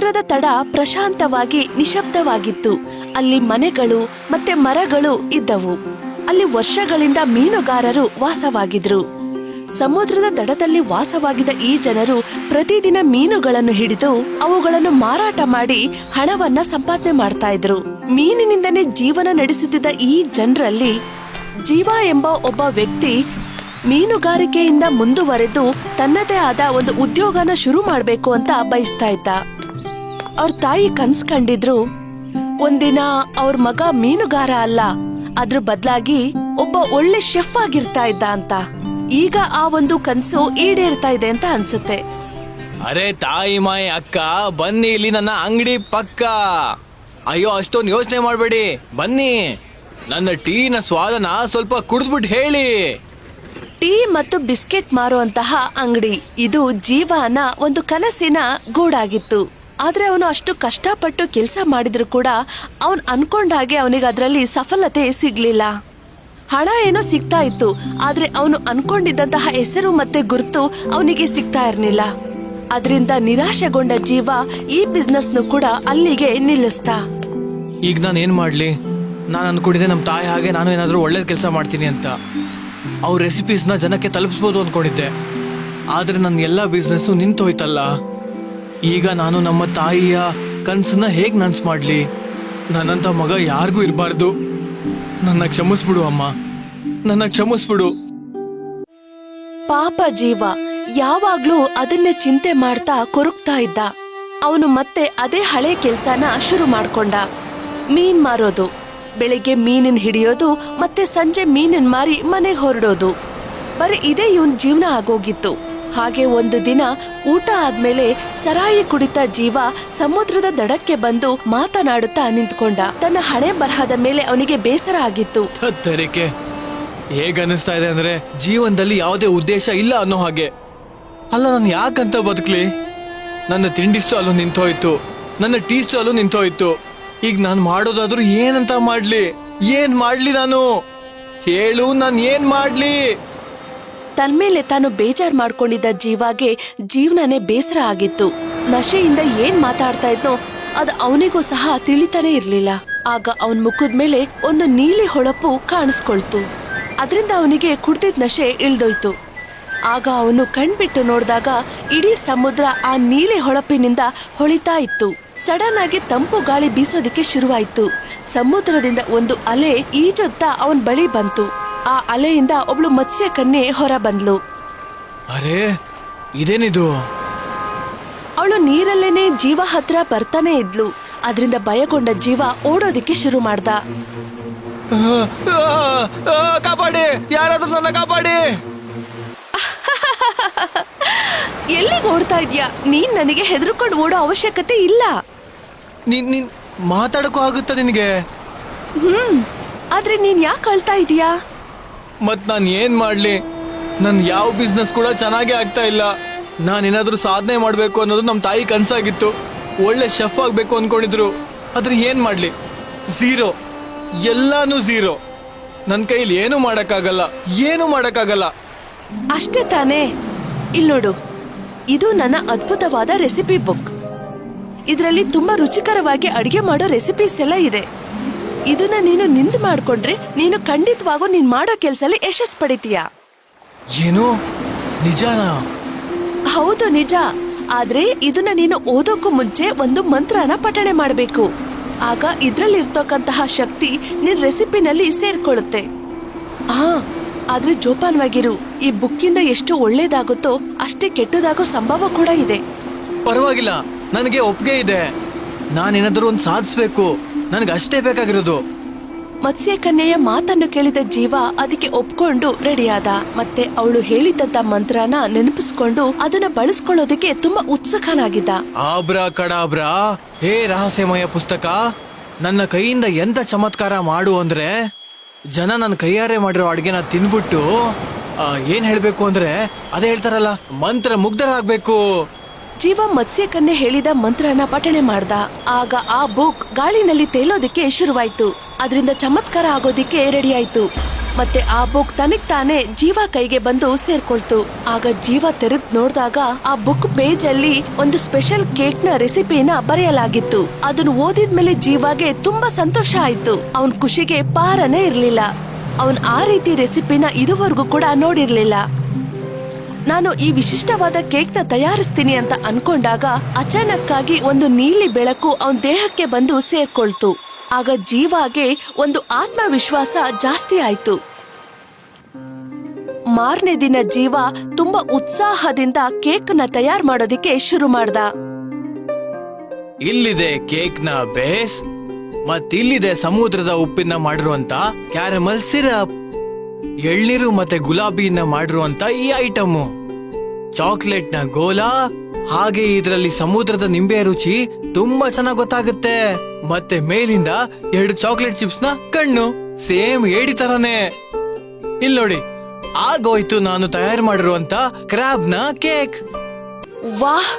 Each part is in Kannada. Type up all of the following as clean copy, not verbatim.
ಸಮುದ್ರದ ತಡ ಪ್ರಶಾಂತವಾಗಿ ನಿಶಬ್ದವಾಗಿತ್ತು. ಅಲ್ಲಿ ಮನೆಗಳು ಮತ್ತೆ ಮರಗಳು ಇದ್ದವು. ಅಲ್ಲಿ ವರ್ಷಗಳಿಂದ ಮೀನುಗಾರರು ವಾಸವಾಗಿದ್ರು. ಸಮುದ್ರದ ದಡದಲ್ಲಿ ವಾಸವಾಗಿದ್ದ ಈ ಜನರು ಪ್ರತಿದಿನ ಮೀನುಗಳನ್ನು ಹಿಡಿದು ಅವುಗಳನ್ನು ಮಾರಾಟ ಮಾಡಿ ಹಣವನ್ನ ಸಂಪಾದನೆ ಮಾಡ್ತಾ ಇದ್ರು. ಮೀನಿನಿಂದನೇ ಜೀವನ ನಡೆಸುತ್ತಿದ್ದ ಈ ಜನರಲ್ಲಿ ಜೀವ ಎಂಬ ಒಬ್ಬ ವ್ಯಕ್ತಿ ಮೀನುಗಾರಿಕೆಯಿಂದ ಮುಂದುವರೆದು ತನ್ನದೇ ಆದ ಒಂದು ಉದ್ಯೋಗನ ಶುರು ಮಾಡ್ಬೇಕು ಅಂತ ಬಯಸ್ತಾ ಇದ್ದ. ಅವ್ರ ತಾಯಿ ಕನ್ಸ್ ಕಂಡಿದ್ರು, ಒಂದಿನ ಅವ್ರ ಮಗ ಮೀನುಗಾರ ಅಲ್ಲ, ಅದ್ರ ಬದಲಾಗಿ ಒಬ್ಬ ಒಳ್ಳೆ ಶೆಫ್ ಆಗಿರ್ತಾ ಇದ್ದ ಅಂತ. ಈಗ ಆ ಒಂದು ಕನ್ಸು ಈಡೇರ್ತಾ ಇದೆ ಅಂತ ಅನ್ಸುತ್ತೆ. ಅರೆ ತಾಯಿ ಮಾಯಿ ಅಕ್ಕ, ಬನ್ನಿ ಇಲ್ಲಿ ನನ್ನ ಅಂಗಡಿ ಪಕ್ಕ. ಅಯ್ಯೋ ಅಷ್ಟೊಂದು ಯೋಚನೆ ಮಾಡ್ಬೇಡಿ, ಬನ್ನಿ ನನ್ನ ಟೀನ ಸ್ವಾದನ ಸ್ವಲ್ಪ ಕುಡಿದ್ಬಿಟ್ಟು ಹೇಳಿ. ಟೀ ಮತ್ತು ಬಿಸ್ಕೆಟ್ ಮಾರುವಂತಹ ಅಂಗಡಿ ಇದು ಜೀವನ ಒಂದು ಕನಸಿನ ಗೂಡಾಗಿತ್ತು. ಆದ್ರೆ ಅವನು ಅಷ್ಟು ಕಷ್ಟಪಟ್ಟು ಕೆಲಸ ಮಾಡಿದ್ರು ಕೂಡ ಅವನ್ ಅನ್ಕೊಂಡ ಹಾಗೆ ಅವನಿಗೆ ಅದರಲ್ಲಿ ಸಫಲತೆ ಸಿಗ್ಲಿಲ್ಲ. ಹಣ ಏನೋ ಸಿಗ್ತಾ ಇತ್ತು, ಆದ್ರೆ ಅವನು ಅನ್ಕೊಂಡಿದ್ದಂತಹ ಹೆಸರು ಮತ್ತೆ ಗುರುತು ಅವನಿಗೆ ಸಿಗ್ತಾ ಇರ್ಲಿಲ್ಲ. ಅದರಿಂದ ನಿರಾಶೆಗೊಂಡ ಜೀವ ಈ ಬಿಸ್ನೆಸ್ನು ಕೂಡ ಅಲ್ಲಿಗೆ ನಿಲ್ಲಿಸ್ತಾ. ಈಗ ನಾನು ಏನ್ ಮಾಡ್ಲಿ? ನಾನು ಅನ್ಕೊಂಡಿದ್ದೆ ನಮ್ಮ ತಾಯಿ ಹಾಗೆ ನಾನು ಏನಾದ್ರೂ ಒಳ್ಳೇದ್ ಕೆಲಸ ಮಾಡ್ತೀನಿ ಅಂತ. ಅವ್ರ ರೆಸಿಪೀಸ್ನ ಜನಕ್ಕೆ ತಲುಪಿಸ್ಬೋದು ಅನ್ಕೊಂಡಿದ್ದೆ. ಆದ್ರೆ ನನ್ನ ಎಲ್ಲಾ ಬಿಸ್ನೆಸ್ ನಿಂತೋಯ್ತಲ್ಲ. ಈಗ ನಾನು ನಮ್ಮ ತಾಯಿಯ ಕನ್ಸನ್ನ ಹೇಗ್ ನನ್ಸ್ ಮಾಡ್ಲಿ? ನನ್ನಂತ ಮಗ ಯಾರಿಗೂ ಇರಬಾರ್ದು. ನನ್ನ ಕ್ಷಮಿಸ್ಬಿಡು ಅಮ್ಮ, ನನ್ನ ಕ್ಷಮಿಸ್ಬಿಡು. ಪಾಪ ಜೀವ ಯಾವಾಗ್ಲೂ ಅದನ್ನೇ ಚಿಂತೆ ಮಾಡ್ತಾ ಕೊರಗ್ತಾ ಇದ್ದ. ಅವನು ಮತ್ತೆ ಅದೇ ಹಳೆ ಕೆಲ್ಸನ ಶುರು ಮಾಡ್ಕೊಂಡ. ಮೀನ್ ಮಾರೋದು, ಬೆಳಿಗ್ಗೆ ಮೀನಿನ ಹಿಡಿಯೋದು ಮತ್ತೆ ಸಂಜೆ ಮೀನಿನ ಮಾರಿ ಮನೆಗೆ ಹೊರಡೋದು. ಬರೀ ಇದೇ ಇವನ್ ಜೀವನ ಆಗೋಗಿತ್ತು. ಹಾಗೆ ಒಂದು ದಿನ ಊಟ ಆದ್ಮೇಲೆ ಸರಾಯಿ ಕುಡಿತ ಜೀವ ಸಮುದ್ರದ ದಡಕ್ಕೆ ಬಂದು ಮಾತನಾಡುತ್ತಾ ನಿಂತ್ಕೊಂಡ. ತನ್ನ ಹಣೆ ಬರಹದ ಮೇಲೆ ಅವನಿಗೆ ಬೇಸರ ಆಗಿತ್ತು. ಹೇಗ ಅನಿಸ್ತಾ ಇದೆ ಅಂದ್ರೆ ಜೀವನದಲ್ಲಿ ಯಾವುದೇ ಉದ್ದೇಶ ಇಲ್ಲ ಅನ್ನೋ ಹಾಗೆ. ಅಲ್ಲ, ನಾನು ಯಾಕಂತ ಬದುಕ್ಲಿ? ನನ್ನ ತಿಂಡಿ ಸ್ಟಾಲು ನಿಂತೋಯ್ತು, ನನ್ನ ಟೀ ಸ್ಟಾಲು ನಿಂತೋಯ್ತು. ಈಗ ನಾನು ಮಾಡೋದಾದ್ರೂ ಏನಂತ ಮಾಡ್ಲಿ? ಏನ್ ಮಾಡ್ಲಿ ನಾನು? ಹೇಳು, ನಾನು ಏನ್ ಮಾಡ್ಲಿ? ತನ್ಮೇಲೆ ತಾನು ಬೇಜಾರ್ ಮಾಡ್ಕೊಂಡಿದ್ದ ಜೀವಾಗೆ ಜೀವನನೇ ಬೇಸರ ಆಗಿತ್ತು. ನಶೆಯಿಂದ ಏನ್ ಮಾತಾಡ್ತಾ ಇದ್ನೋ ಅದು ಅವನಿಗೂ ಸಹ ತಿಳಿತಾನೆ ಇರ್ಲಿಲ್ಲ. ಆಗ ಅವನ್ ಮುಖದ ಮೇಲೆ ಒಂದು ನೀಲಿ ಹೊಳಪು ಕಾಣಿಸ್ಕೊಳ್ತು. ಅದರಿಂದ ಅವನಿಗೆ ಕುಡ್ದಿದ್ ನಶೆ ಇಳ್ದೋಯ್ತು. ಆಗ ಅವನು ಕಣ್ಬಿಟ್ಟು ನೋಡಿದಾಗ ಇಡೀ ಸಮುದ್ರ ಆ ನೀಲಿ ಹೊಳಪಿನಿಂದ ಹೊಳಿತಾ ಇತ್ತು. ಸಡನ್ ಆಗಿ ತಂಪು ಗಾಳಿ ಬೀಸೋದಿಕ್ಕೆ ಶುರುವಾಯ್ತು. ಸಮುದ್ರದಿಂದ ಒಂದು ಅಲೆ ಈಜುತ್ತಾ ಅವನ್ ಬಳಿ ಬಂತು. ಆ ಅಲೆಯಿಂದ ಒಬ್ಳು ಮತ್ಸ್ಯ ಕನ್ಯೆ ಹೊರ ಬಂದ್ಲು. ಅರೆ, ಇದೇನಿದು? ಅವಳು ನೀರಲ್ಲೇನೆ ಜೀವ ಹತ್ರ ಬರ್ತಾನೆ ಇದ್ಲು. ಅದರಿಂದ ಭಯಗೊಂಡ ಜೀವ ಓಡೋದಿಕ್ಕೆ ಶುರು ಮಾಡ್ದ. ಕಾಪಾಡಿ, ಯಾರಾದ್ರೂ ನನ್ನ ಕಾಪಾಡಿ. ಎಲ್ಲಿಗೆ ಓಡ್ತಾ ಇದ್ಯಾ? ನೀನ್ ನನಗೆ ಹೆದರ್ಕೊಂಡು ಓಡೋ ಅವಶ್ಯಕತೆ ಇಲ್ಲ. ನೀನ್ ಮಾತಾಡಕ್ಕೂ ಆಗುತ್ತಾ ನಿನಗೆ? ಆದ್ರೆ ನೀನ್ ಯಾಕೆ ಅಳ್ತಾ ಇದೀಯಾ? ಮತ್ ನಾನ್ ಏನ್ ಮಾಡ್ಲಿ? ನನ್ ಯಾವ ಬಿಸ್ನೆಸ್ ಕೂಡ ಚೆನ್ನಾಗೇ ಆಗ್ತಾ ಇಲ್ಲ. ನಾನೇನಾದ್ರೂ ಸಾಧನೆ ಮಾಡ್ಬೇಕು ಅನ್ನೋದು ನಮ್ ತಾಯಿ ಕನ್ಸಾಗಿತ್ತು. ಒಳ್ಳೆ ಶೆಫ್ ಆಗ್ಬೇಕು ಅನ್ಕೊಂಡಿದ್ರು. ಆದ್ರೆ ಏನ್ ಮಾಡ್ಲಿ? ಝೀರೋ, ಎಲ್ಲಾನು ಝೀರೋ. ನನ್ ಕೈಲಿ ಏನು ಮಾಡಕ್ಕಾಗಲ್ಲ. ಅಷ್ಟೇ ತಾನೇ? ಇಲ್ ನೋಡು, ಇದು ನನ್ನ ಅದ್ಭುತವಾದ ರೆಸಿಪಿ ಬುಕ್. ಇದರಲ್ಲಿ ತುಂಬಾ ರುಚಿಕರವಾಗಿ ಅಡಿಗೆ ಮಾಡೋ ರೆಸಿಪೀಸ್ ಎಲ್ಲ ಇದೆ. ಇದನ್ನ ನೀನು ನಿಂದು ಮಾಡ್ಕೊಂಡ್ರೆ ನೀನು ಖಂಡಿತವಾಗೂ ನೀನ್ ಮಾಡೋ ಕೆಲ್ಸಲ್ಲಿ ಯಶಸ್ ಪಡಿತೀಯ. ಏನು? ನಿಜಾನಾ? ಹೌದು, ನಿಜ. ಆದ್ರೆ ಇದನ್ನ ನೀನು ಓದೋಕ್ಕೂ ಮುಂಚೆ ಒಂದು ಮಂತ್ರನ ಪಠಣೆ ಮಾಡ್ಬೇಕು. ಆಗ ಇದ್ರಲ್ಲಿರ್ತಕ್ಕಂತಹ ಶಕ್ತಿ ನಿನ್ ರೆಸಿಪಿನಲ್ಲಿ ಸೇರ್ಕೊಳ್ಳುತ್ತೆ. ಆದ್ರೆ ಜೋಪಾನವಾಗಿರು. ಈ ಬುಕ್ಕಿಂದ ಎಷ್ಟು ಒಳ್ಳೇದಾಗುತ್ತೋ ಅಷ್ಟೇ ಕೆಟ್ಟದಾಗೋ ಸಂಭವ ಕೂಡ ಇದೆ. ಪರವಾಗಿಲ್ಲ, ನನಗೆ ಒಪ್ಪಿಗೆ ಇದೆ. ನಾನೇನಾದ್ರೂ ಒಂದು ಸಾಧಿಸ್ಬೇಕು. ನನಗೆ ಅಷ್ಟೇ ಬೇಕಾಗಿರೋದು. ಮತ್ಸ್ಯ ಕನ್ಯೆಯ ಮಾತನ್ನು ಕೇಳಿದ ಜೀವ ಅದಕ್ಕೆ ಒಪ್ಕೊಂಡು ರೆಡಿಯಾದ. ಮತ್ತೆ ಅವಳು ಹೇಳಿದಂತ ಮಂತ್ರನ ನೆನಪಿಸ್ಕೊಂಡು ಅದನ್ನ ಬಳಸ್ಕೊಳ್ಳೋದಕ್ಕೆ ತುಂಬಾ ಉತ್ಸುಕನಾಗಿದ್ದ. ಆಬ್ರಾ ಕಡಾಬ್ರಾ, ಹೇ ರಹಸ್ಯಮಯ ಪುಸ್ತಕ, ನನ್ನ ಕೈಯಿಂದ ಎಂತ ಚಮತ್ಕಾರ ಮಾಡು ಅಂದ್ರೆ ಜನ ನನ್ನ ಕೈಯಾರೆ ಮಾಡಿರೋ ಅಡ್ಗೆನ ತಿನ್ಬಿಟ್ಟು ಏನ್ ಹೇಳ್ಬೇಕು ಅಂದ್ರೆ ಅದೇ ಹೇಳ್ತಾರಲ್ಲ, ಮಂತ್ರ ಮುಗ್ಧರಾಗ್ಬೇಕು. ಜೀವ ಮತ್ಸ್ಯ ಕನ್ಯೆ ಹೇಳಿದ ಮಂತ್ರನ ಪಠಣೆ ಮಾಡ್ದ. ಆಗ ಆ ಬುಕ್ ಗಾಳಿನಲ್ಲಿ ತೇಲೋದಿಕ್ಕೆ ಶುರುವಾಯ್ತು. ಅದರಿಂದ ಚಮತ್ಕಾರ ಆಗೋದಿಕ್ಕೆ ರೆಡಿ ಆಯ್ತು. ಮತ್ತೆ ಆ ಬುಕ್ ತನಗ್ ತಾನೇ ಜೀವ ಕೈಗೆ ಬಂದು ಸೇರ್ಕೊಳ್ತು. ಆಗ ಜೀವ ತೆರೆದ್ ನೋಡ್ದಾಗ ಆ ಬುಕ್ ಪೇಜ್ ಅಲ್ಲಿ ಒಂದು ಸ್ಪೆಷಲ್ ಕೇಕ್ ನ ರೆಸಿಪಿನ ಬರೆಯಲಾಗಿತ್ತು. ಅದನ್ನು ಓದಿದ್ಮೇಲೆ ಜೀವಾಗೆ ತುಂಬಾ ಸಂತೋಷ ಆಯ್ತು. ಅವನ್ ಖುಷಿಗೆ ಪಾರನೇ ಇರ್ಲಿಲ್ಲ. ಅವನ್ ಆ ರೀತಿ ರೆಸಿಪಿನ ಇದುವರೆಗೂ ಕೂಡ ನೋಡಿರ್ಲಿಲ್ಲ. ನಾನು ಈ ವಿಶಿಷ್ಟವಾದ ಕೇಕ್ ನ ತಯಾರಿಸ್ತೀನಿ ಅಂತ ಅನ್ಕೊಂಡಾಗ ಅಚಾನಕ್ಕಾಗಿ ಒಂದು ನೀಲಿ ಬೆಳಕು ಅವನ್ ದೇಹಕ್ಕೆ ಬಂದು ಸೇರ್ಕೊಳ್ತು. ಆಗ ಜೀವಾಗೆ ಒಂದು ಆತ್ಮವಿಶ್ವಾಸ ಜಾಸ್ತಿ ಆಯ್ತು. ಮಾರನೇ ದಿನ ಜೀವ ತುಂಬಾ ಉತ್ಸಾಹದಿಂದ ಕೇಕ್ ನ ತಯಾರು ಮಾಡೋದಿಕ್ಕೆ ಶುರು ಮಾಡ್ದ. ಇಲ್ಲಿದೆ ಕೇಕ್ ನ ಬೇಸ್, ಮತ್ತಿಲ್ಲಿದೆ ಸಮುದ್ರದ ಉಪ್ಪಿನ ಮಾಡಿರುವಂತ ಕ್ಯಾರಮಲ್ ಸಿರಪ್, ಎಳ್ನೀರು ಮತ್ತೆ ಗುಲಾಬಿಯಿಂದ ಮಾಡಿರುವಂತ ಈ ಐಟಮು, ಚಾಕ್ಲೇಟ್ ನ ಗೋಲಾ, ಹಾಗೆ ಇದರಲ್ಲಿ ಸಮುದ್ರದ ನಿಂಬೆ ರುಚಿ ತುಂಬಾ ಚೆನ್ನಾಗಿ ಗೊತ್ತಾಗುತ್ತೆ. ಮತ್ತೆ ಮೇಲಿಂದ 2 ಚಾಕ್ಲೇಟ್ ಚಿಪ್ಸ್ ನ ಕಣ್ಣು, ಸೇಮ್ ಏಡಿ ತರನೇ. ಇಲ್ಲಿ ನೋಡಿ, ಆಗೋಯ್ತು ನಾನು ತಯಾರು ಮಾಡಿರುವಂತ ಕ್ರಾಬ್ ನ ಕೇಕ್. ವಾಹ್,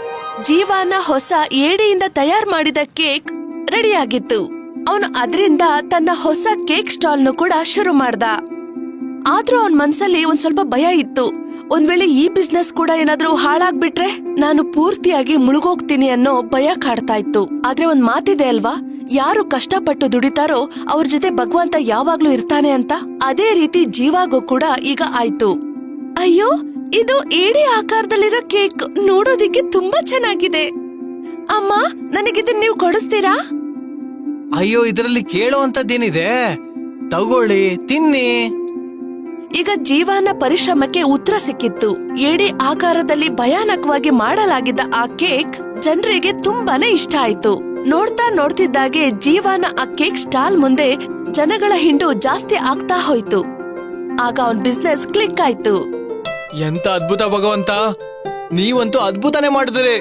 ಜೀವನ ಹೊಸ ಏಡಿಯಿಂದ ತಯಾರು ಮಾಡಿದ ಕೇಕ್ ರೆಡಿ ಆಗಿತ್ತು. ಅವನು ಅದರಿಂದ ತನ್ನ ಹೊಸ ಕೇಕ್ ಸ್ಟಾಲ್ ನು ಕೂಡ ಶುರು ಮಾಡ್ದ. ಆದ್ರೂ ಅವನ್ ಮನ್ಸಲ್ಲಿ ಒಂದ್ ಸ್ವಲ್ಪ ಭಯ ಇತ್ತು. ಒಂದ್ ವೇಳೆ ಈ ಬಿಸ್ನೆಸ್ ಕೂಡ ಏನಾದ್ರೂ ಹಾಳಾಗ್ಬಿಟ್ರೆ ನಾನು ಪೂರ್ತಿಯಾಗಿ ಮುಳುಗೋಗ್ತೀನಿ ಅನ್ನೋ ಭಯ ಕಾಡ್ತಾ ಇತ್ತು. ಆದ್ರೆ ಒಂದ್ ಮಾತಿದೆ ಅಲ್ವಾ, ಯಾರು ಕಷ್ಟಪಟ್ಟು ದುಡಿತಾರೋ ಅವ್ರ ಜೊತೆ ಭಗವಂತ ಯಾವಾಗ್ಲೂ ಇರ್ತಾನೆ ಅಂತ. ಅದೇ ರೀತಿ ಜೀವಾಗೂ ಕೂಡ ಈಗ ಆಯ್ತು. ಅಯ್ಯೋ, ಇದು ಏಡಿ ಆಕಾರದಲ್ಲಿರೋ ಕೇಕ್ ನೋಡೋದಿಕ್ಕೆ ತುಂಬಾ ಚೆನ್ನಾಗಿದೆ. ಅಮ್ಮ, ನನಗಿದನ್ನ ನೀವು ಕೊಡಿಸ್ತೀರಾ? ಅಯ್ಯೋ, ಇದರಲ್ಲಿ ಕೇಳೋ ಅಂತದ್ದೇನಿದೆ, ತಗೊಳ್ಳಿ, ತಿನ್ನಿ. ಈಗ ಜೀವನ ಪರಿಶ್ರಮಕ್ಕೆ ಉತ್ತರ ಸಿಕ್ಕಿತ್ತು. ಏಡಿ ಆಕಾರದಲ್ಲಿ ಭಯಾನಕವಾಗಿ ಮಾಡಲಾಗಿದ್ದ ಆ ಕೇಕ್ ಜನರಿಗೆ ತುಂಬಾನೇ ಇಷ್ಟ ಆಯ್ತು. ನೋಡ್ತಾ ನೋಡ್ತಿದ್ದಾಗೆ ಜೀವನ ಆ ಕೇಕ್ ಸ್ಟಾಲ್ ಮುಂದೆ ಜನಗಳ ಹಿಂಡು ಜಾಸ್ತಿ ಆಗ್ತಾ ಹೋಯ್ತು. ಆಗ ಅವನ್ ಬಿಸ್ನೆಸ್ ಕ್ಲಿಕ್ ಆಯ್ತು. ಎಂತ ಅದ್ಭುತ ಭಗವಂತ, ನೀವಂತೂ ಅದ್ಭುತನೇ ಮಾಡಿದ್ರಿ.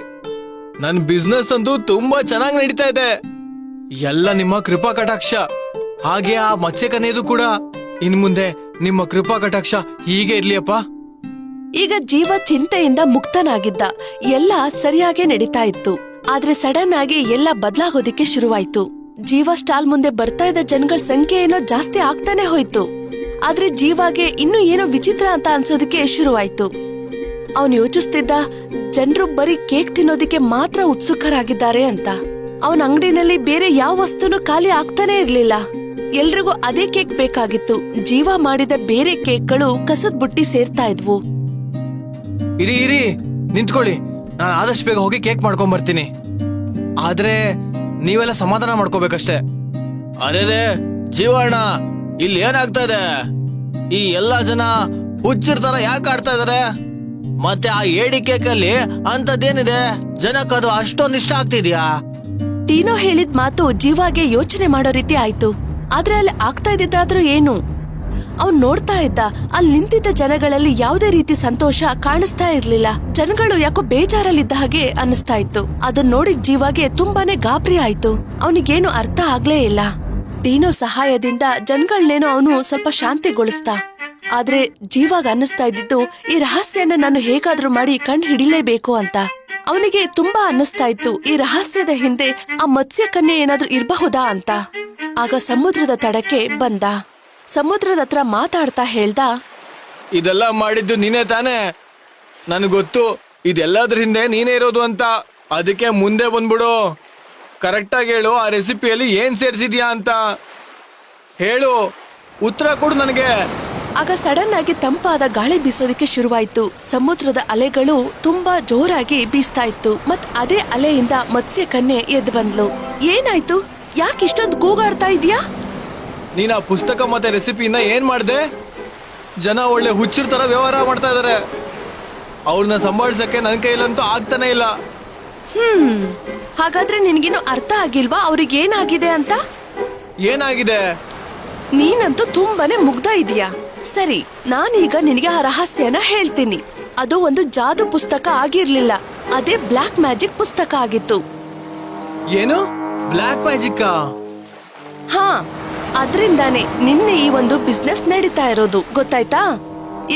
ನನ್ ಬಿಸ್ನೆಸ್ ಅಂತೂ ತುಂಬಾ ಚೆನ್ನಾಗಿ ನಡೀತಾ ಇದೆ. ಎಲ್ಲ ನಿಮ್ಮ ಕೃಪಾ ಕಟಾಕ್ಷ. ಹಾಗೆ ಆ ಮತ್ಸ್ಯಕನ್ಯದು ಕೂಡ. ಇನ್ ಮುಂದೆ ನಿಮ್ಮ ಕೃಪಾ ಕಟಾಕ್ಷ ಹೀಗೆ ಇರ್ಲಿಯಪ್ಪ. ಈಗ ಜೀವ ಚಿಂತೆಯಿಂದ ಮುಕ್ತನಾಗಿದ್ದ. ಎಲ್ಲ ಸರಿಯಾಗಿ ನಡೀತಾ ಇತ್ತು. ಆದ್ರೆ ಸಡನ್ ಆಗಿ ಎಲ್ಲ ಬದಲಾಗೋದಿಕ್ಕೆ ಶುರುವಾಯ್ತು. ಜೀವ ಸ್ಟಾಲ್ ಮುಂದೆ ಬರ್ತಾ ಇದ್ದ ಜನಗಳ ಸಂಖ್ಯೆ ಏನೋ ಜಾಸ್ತಿ ಆಗ್ತಾನೆ ಹೋಯ್ತು. ಆದ್ರೆ ಜೀವಾಗೆ ಇನ್ನೂ ಏನೋ ವಿಚಿತ್ರ ಅಂತ ಅನ್ಸೋದಕ್ಕೆ ಶುರುವಾಯ್ತು. ಅವನು ಯೋಚಿಸ್ತಿದ್ದ, ಜನರು ಬರೀ ಕೇಕ್ ತಿನ್ನೋದಿಕ್ಕೆ ಮಾತ್ರ ಉತ್ಸುಕರಾಗಿದ್ದಾರೆ ಅಂತ. ಅವನ ಅಂಗಡಿನಲ್ಲಿ ಬೇರೆ ಯಾವ ವಸ್ತುನು ಖಾಲಿ ಆಗ್ತಾನೆ ಇರ್ಲಿಲ್ಲ. ಎಲ್ರಿಗೂ ಅದೇ ಕೇಕ್ ಬೇಕಾಗಿತ್ತು. ಜೀವ ಮಾಡಿದ ಬೇರೆ ಕೇಕ್ಗಳು ಕಸದ ಬುಟ್ಟಿ ಸೇರ್ತಾ ಇದ್ವು. ಇರಿ ಇರಿ, ನಿಂತ್ಕೊಳ್ಳಿ, ನಾನು ಆದಷ್ಟು ಬೇಗ ಹೋಗಿ ಕೇಕ್ ಮಾಡ್ಕೊಂಡ್ ಬರ್ತೀನಿ. ಆದ್ರೆ ನೀವೆಲ್ಲ ಸಮಾಧಾನ ಮಾಡ್ಕೋಬೇಕಷ್ಟೇ. ಅರೆ ಜೀವಣ್ಣ, ಇಲ್ಲಿ ಏನಾಗ್ತಾ ಇದೆ? ಈ ಎಲ್ಲಾ ಜನ ಹುಚ್ಚರ ತರ ಯಾಕೆ ಆಡ್ತಾ ಇದಾರೆ? ಮತ್ತೆ ಆ ಏಡಿ ಕೇಕ್ ಅಲ್ಲಿ ಅಂತದ್ದೇನಿದೆ? ಜನಕ್ಕದು ಅಷ್ಟೊಂದು ಇಷ್ಟ ಆಗ್ತಿದ್ಯಾ? ಟೀನೋ ಹೇಳಿದ ಮಾತು ಜೀವಾಗೆ ಯೋಚನೆ ಮಾಡೋ ರೀತಿ ಆಯ್ತು. ಆದ್ರೆ ಅಲ್ಲಿ ಆಗ್ತಾ ಇದ್ದಿದ್ದಾದ್ರೂ ಏನು? ಅವ್ನ್ ನೋಡ್ತಾ ಇದ್ದ, ಅಲ್ಲಿ ನಿಂತಿದ್ದ ಜನಗಳಲ್ಲಿ ಯಾವುದೇ ರೀತಿ ಸಂತೋಷ ಕಾಣಿಸ್ತಾ ಇರ್ಲಿಲ್ಲ. ಜನಗಳು ಯಾಕೋ ಬೇಜಾರಲ್ಲಿದ್ದ ಹಾಗೆ ಅನಿಸ್ತಾ ಇತ್ತು. ಅದನ್ನ ನೋಡಿದ ಜೀವಾಗೆ ತುಂಬಾನೇ ಗಾಬರಿ ಆಯ್ತು. ಅವನಿಗೇನು ಅರ್ಥ ಆಗ್ಲೇ ಇಲ್ಲ. ಟೀನೋ ಸಹಾಯದಿಂದ ಜನಗಳನ್ನೇನೋ ಅವನು ಸ್ವಲ್ಪ ಶಾಂತಿಗೊಳಿಸ್ತಾ. ಆದ್ರೆ ಜೀವಾಗ ಅನ್ನಿಸ್ತಾ ಇದ್ದಿದ್ದು, ಈ ರಹಸ್ಯನ ನಾನು ಹೇಗಾದ್ರೂ ಮಾಡಿ ಕಂಡು ಹಿಡಿಲೇಬೇಕು ಅಂತ. ಅವನಿಗೆ ತುಂಬಾ ಅನ್ನಿಸ್ತಾ ಇತ್ತು, ಈ ರಹಸ್ಯದ ಹಿಂದೆ ಆ ಮತ್ಸ್ಯ ಕನ್ಯೆ ಏನಾದ್ರೂ ಇರಬಹುದಾ ಅಂತ. ಆಗ ಸಮುದ್ರದ ತಡಕ್ಕೆ ಬಂದ. ಸಮುದ್ರದ ಹತ್ರ ಮಾತಾಡ್ತಾ ಹೇಳ್ದ, ಇದೆಲ್ಲ ಮಾಡಿದ್ದು ನೀನೇ ತಾನೇ? ನನಗೆ ಗೊತ್ತು ಇದೆಲ್ಲದ್ರ ಹಿಂದೆ ನೀನೇ ಇರೋದು ಅಂತ. ಅದಕ್ಕೆ ಮುಂದೆ ಬಂದ್ಬಿಡು. ಕರೆಕ್ಟಾಗಿ ಹೇಳು, ಆ ರೆಸಿಪಿಯಲ್ಲಿ ಏನ್ ಸೇರಿಸಿದ್ಯಾ ಅಂತ ಹೇಳು. ಉತ್ತರ ಕೊಡು ನನಗೆ. ಆಗ ಸಡನ್ ಆಗಿ ತಂಪಾದ ಗಾಳಿ ಬೀಸೋದಕ್ಕೆ ಶುರುವಾಯ್ತು. ಸಮುದ್ರದ ಅಲೆಗಳು ತುಂಬಾ ಜೋರಾಗಿ ಬೀಸ್ತಾ ಇತ್ತು. ಮತ್ ಅದೇ ಅಲೆಯಿಂದ ಮತ್ಸ್ಯ ಕನ್ಯೆ ಎದ್ದು ಬಂದ್ಲು. ಏನಾಯ್ತು? ಯಾಕೆ ಇಷ್ಟೊಂದು ಕೂಗಾಡ್ತಾ ಇದೀಯಾ? ನೀನ್ ಆ ಪುಸ್ತಕ ಮತ್ತೆ ರೆಸಿಪಿಯಿಂದ ಏನ್ ಮಾಡ್ದೆ? ಜನ ಒಳ್ಳೆ ಹುಚ್ಚರ ತರ ವ್ಯವಹಾರ ಮಾಡ್ತಾ ಇದಾರೆ. ಅವ್ರನ್ನ ಸಂಭಾಳಿಸಕ್ಕೆ ನನ್ನ ಕೈಲಂತೂ ಆಗ್ತಾನೆ ಇಲ್ಲ. ಹಾಗಾದ್ರೆ ನಿನ್ಗೇನು ಅರ್ಥ ಆಗಿಲ್ವಾ ಅವ್ರಿಗೆ ಏನಾಗಿದೆ ಅಂತ? ಏನಾಗಿದೆ? ನೀನಂತೂ ತುಂಬಾನೇ ಮುಗ್ಧ ಇದೀಯಾ. ಸರಿ, ನಾನೀಗ ನಿನಗೆ ಆ ರಹಸ್ಯನ ಹೇಳ್ತೀನಿ. ಅದು ಒಂದು ಜಾದು ಪುಸ್ತಕ ಆಗಿರ್ಲಿಲ್ಲ, ಅದೇ ಬ್ಲಾಕ್ ಮ್ಯಾಜಿಕ್ ಪುಸ್ತಕ ಆಗಿತ್ತು. ಏನು? Black magic? ಹಾ, ಅದ್ರಿಂದಾನೆ ನಿನ್ನೆ ಈ ಒಂದು ಬಿಸ್ನೆಸ್ ನಡೀತಾ ಇರೋದು, ಗೊತ್ತಾಯ್ತಾ?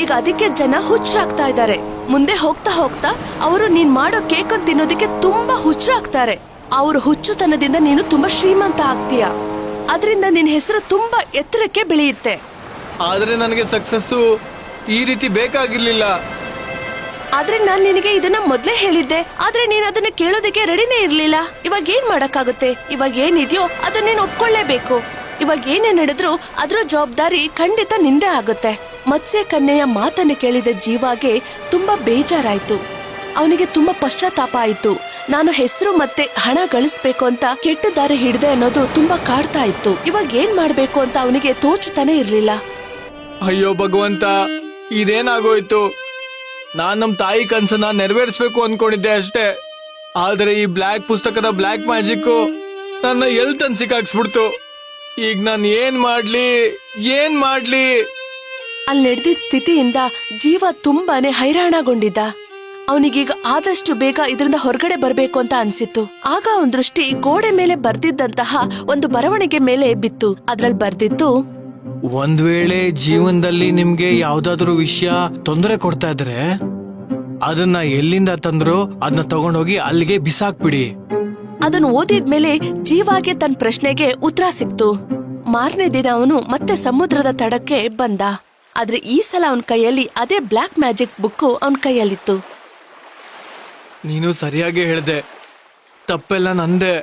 ಈಗ ಅದಕ್ಕೆ ಜನ ಹುಚ್ಚರಾಗ್ತಾ ಇದ್ದಾರೆ. ಮುಂದೆ ಹೋಗ್ತಾ ಹೋಗ್ತಾ ಅವರು ನೀನ್ ಮಾಡೋ ಕೇಕ್ ತಿನ್ನೋದಕ್ಕೆ ತುಂಬಾ ಹುಚ್ಚರಾಗ್ತಾರೆ. ಅವ್ರ ಹುಚ್ಚುತನದಿಂದ ನೀನು ತುಂಬಾ ಶ್ರೀಮಂತ ಆಗ್ತೀಯ. ಅದರಿಂದ ನಿನ್ ಹೆಸರು ತುಂಬಾ ಎತ್ತರಕ್ಕೆ ಬೆಳೆಯುತ್ತೆ. ಆದ್ರೆ ನನಗೆ ಸಕ್ಸಸ್ಸು ಈ ರೀತಿ ಬೇಕಾಗಿರ್ಲಿಲ್ಲ. ಆದ್ರೆ ನಾನ್ ನಿನಗೆ ಇದನ್ನ ಮೊದ್ಲೇ ಹೇಳಿದ್ದೆ, ಆದ್ರೆ ನೀನ್ ಅದನ್ನ ಕೇಳೋದಕ್ಕೆ ರೆಡಿನೇ ಇರ್ಲಿಲ್ಲ. ಇವಾಗ ಏನ್ ಮಾಡಕ್ಕಾಗುತ್ತೆ? ಇವಾಗ ಏನಿದ್ಯೋ ಅದನ್ನ ನೀನ್ ಒಪ್ಕೊಳ್ಳೇಬೇಕು. ಇವಾಗ ಏನೇ ನಡೆದ್ರು ಅದ್ರ ಜವಾಬ್ದಾರಿ ಖಂಡಿತ ನಿಂದೆ ಆಗುತ್ತೆ. ಮತ್ಸ್ಯ ಕನ್ಯೆಯ ಮಾತನ್ನು ಕೇಳಿದ ಜೀವಾಗೆ ತುಂಬಾ ಬೇಜಾರಾಯ್ತು. ಅವನಿಗೆ ತುಂಬಾ ಪಶ್ಚಾತ್ತಾಪ ಆಯ್ತು. ನಾನು ಹೆಸರು ಮತ್ತೆ ಹಣ ಗಳಿಸ್ಬೇಕು ಅಂತ ಕೆಟ್ಟ ದಾರಿ ಹಿಡ್ದೆ ಅನ್ನೋದು ತುಂಬಾ ಕಾಡ್ತಾ ಇತ್ತು. ಇವಾಗ ಏನ್ ಮಾಡ್ಬೇಕು ಅಂತ ಅವನಿಗೆ ತೋಚುತ್ತಾನೆ ಇರ್ಲಿಲ್ಲ. ಅಯ್ಯೋ ಭಗವಂತ, ಇದೇನಾಗೋಯ್ತು? ನಾನ್ ನಮ್ ತಾಯಿ ಕನ್ಸನ್ನ ನೆರವೇರಿಸ್ಬೇಕು ಅನ್ಕೊಂಡಿದ್ದೆ ಅಷ್ಟೇ. ಆದ್ರೆ ಈ ಬ್ಲ್ಯಾಕ್ ಪುಸ್ತಕದ ಬ್ಲ್ಯಾಕ್ ಮ್ಯಾಜಿಕ್ ನನ್ನ ಎಲ್ ತಂದ್ ಸಿಕ್ಕಾಕ್ಸ್ಬಿಡ್ತು. ಈಗ ನಾನ್ ಏನ್ ಮಾಡ್ಲಿ? ಅಲ್ಲಿ ನಡೆದಿದ್ದ ಸ್ಥಿತಿಯಿಂದ ಜೀವ ತುಂಬಾನೇ ಹೈರಾಣಗೊಂಡಿದ್ದ. ಅವನಿಗೀಗ ಆದಷ್ಟು ಬೇಗ ಇದರಿಂದ ಹೊರಗಡೆ ಬರ್ಬೇಕು ಅಂತ ಅನ್ಸಿತ್ತು. ಆಗ ಅವನ ದೃಷ್ಟಿ ಗೋಡೆ ಮೇಲೆ ಬರ್ದಿದ್ದಂತಹ ಒಂದು ಬರವಣಿಗೆ ಮೇಲೆ ಬಿತ್ತು. ಅದ್ರಲ್ಲಿ ಬರ್ದಿತ್ತು, ಒಂದ್ ವೇಳೆ ಜೀವನದಲ್ಲಿ ನಿಮ್ಗೆ ಯಾವ್ದಾದ್ರು ವಿಷಯ ತೊಂದರೆ ಕೊಡ್ತಾ ಇದ್ರೆ ಅದನ್ನ ಎಲ್ಲಿಂದ ತಂದ್ರು ಅದನ್ನ ತಗೊಂಡೋಗಿ ಅಲ್ಲಿಗೆ ಬಿಸಾಕ್ಬಿಡಿ. ಅದನ್ನು ಓದಿದ್ಮೇಲೆ ಜೀವಾಗೆ ತನ್ನ ಪ್ರಶ್ನೆಗೆ ಉತ್ತರ ಸಿಕ್ತು. ಮಾರನೇ ದಿನ ಅವನು ಮತ್ತೆ ಸಮುದ್ರದ ತಡಕ್ಕೆ ಬಂದ. ಆದ್ರೆ ಈ ಸಲ ಅವನ ಕೈಯಲ್ಲಿ ಅದೇ ಬ್ಲ್ಯಾಕ್ ಮ್ಯಾಜಿಕ್ ಬುಕ್ ಅವನ ಕೈಯಲ್ಲಿತ್ತು. ನೀನು ಸರಿಯಾಗಿ ಹೇಳ್ದೆ, ತಪ್ಪೆಲ್ಲ ನಂದೆ.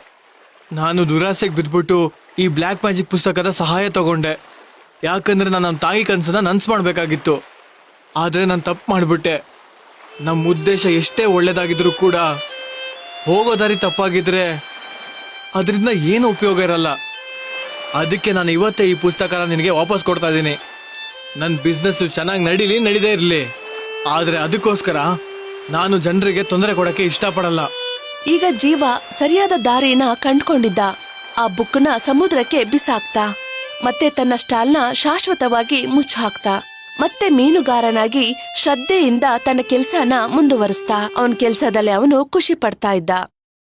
ನಾನು ದುರಾಸೆಗೆ ಬಿದ್ಬಿಟ್ಟು ಈ ಬ್ಲ್ಯಾಕ್ ಮ್ಯಾಜಿಕ್ ಪುಸ್ತಕದ ಸಹಾಯ ತಗೊಂಡೆ. ಯಾಕಂದ್ರೆ ನಾನು ನಮ್ಮ ತಾಯಿ ಕನ್ಸನ್ನ ನನ್ಸ್ ಮಾಡ್ಬೇಕಾಗಿತ್ತು. ಆದ್ರೆ ನಾನು ತಪ್ಪು ಮಾಡ್ಬಿಟ್ಟೆ. ನಮ್ಮ ಉದ್ದೇಶ ಎಷ್ಟೇ ಒಳ್ಳೇದಾಗಿದ್ರು ಕೂಡ ಹೋಗೋ ದಾರಿ ತಪ್ಪಾಗಿದ್ರೆ ಅದರಿಂದ ಏನು ಉಪಯೋಗ ಇರಲ್ಲ. ಅದಕ್ಕೆ ನಾನು ಇವತ್ತೇ ಈ ಪುಸ್ತಕನ ನಿನಗೆ ವಾಪಸ್ ಕೊಡ್ತಾ ಇದ್ದೀನಿ. ನನ್ನ ಬಿಸ್ನೆಸ್ ಚೆನ್ನಾಗಿ ನಡೀದೇ ಇರಲಿ, ಆದ್ರೆ ಅದಕ್ಕೋಸ್ಕರ ನಾನು ಜನರಿಗೆ ತೊಂದರೆ ಕೊಡಕ್ಕೆ ಇಷ್ಟಪಡಲ್ಲ. ಈಗ ಜೀವ ಸರಿಯಾದ ದಾರಿನ ಕಂಡ್ಕೊಂಡಿದ್ದ. ಆ ಬುಕ್ನ ಸಮುದ್ರಕ್ಕೆ ಬಿಸಾಕ್ತಾ ಮತ್ತೆ ತನ್ನ ಸ್ಟಾಲ್ನ ಶಾಶ್ವತವಾಗಿ ಮುಚ್ಚಾಕ್ತಾ ಮತ್ತೆ ಮೀನುಗಾರನಾಗಿ ಶ್ರದ್ಧೆಯಿಂದ ತನ್ನ ಕೆಲ್ಸನ ಮುಂದುವರಿಸ್ತಾ ಅವನ ಕೆಲ್ಸದಲ್ಲಿ ಅವನು ಖುಷಿ ಪಡ್ತಾ ಇದ್ದ.